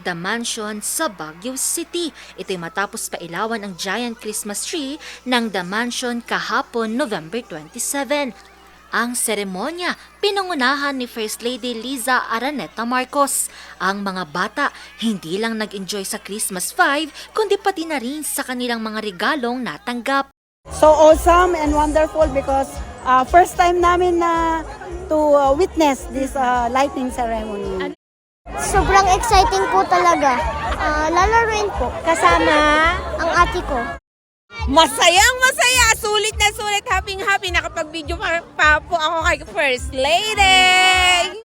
The Mansion sa Baguio City. Ito'y matapos pailawan ang giant Christmas tree ng The Mansion kahapon November 27. Ang seremonya, pinangunahan ni First Lady Liza Araneta Marcos. Ang mga bata hindi lang nag-enjoy sa Christmas vibe, kundi pati na rin sa kanilang mga regalong natanggap. So awesome and wonderful because first time namin na to witness this lighting ceremony. Sobrang exciting po talaga. Lalaroin po kasama ang ate ko. Masayang masaya, sulit na sulit, happy nakapag-video pa po ako kay First Lady.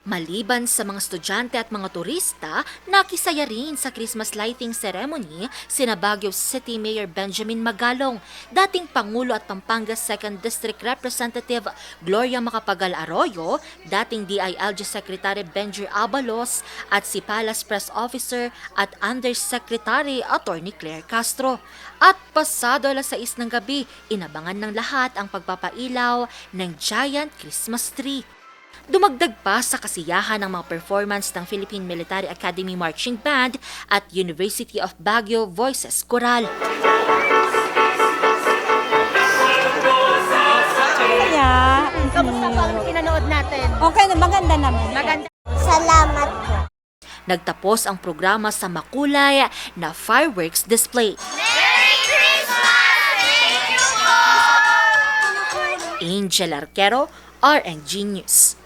Maliban sa mga estudyante at mga turista, nakisaya rin sa Christmas lighting ceremony sina Baguio City Mayor Benjamin Magalong, dating Pangulo at Pampanga 2nd District Representative Gloria Macapagal Arroyo, dating DILG Secretary Benjir Abalos at si Palace Press Officer at Undersecretary Attorney Claire Castro. At pasado alas 6 ng gabi, inabangan ng lahat ang pagpapailaw ng giant Christmas tree. Dumagdag pa sa kasiyahan ng mga performance ng Philippine Military Academy Marching Band at University of Baguio Voices Choral. Kaya, Kamusta po ang pinanood natin? okay na, maganda naman. Maganda. Salamat po. Nagtapos ang programa sa makulay na fireworks display. Merry Christmas! Thank you po! Angel Arquero, RNG News.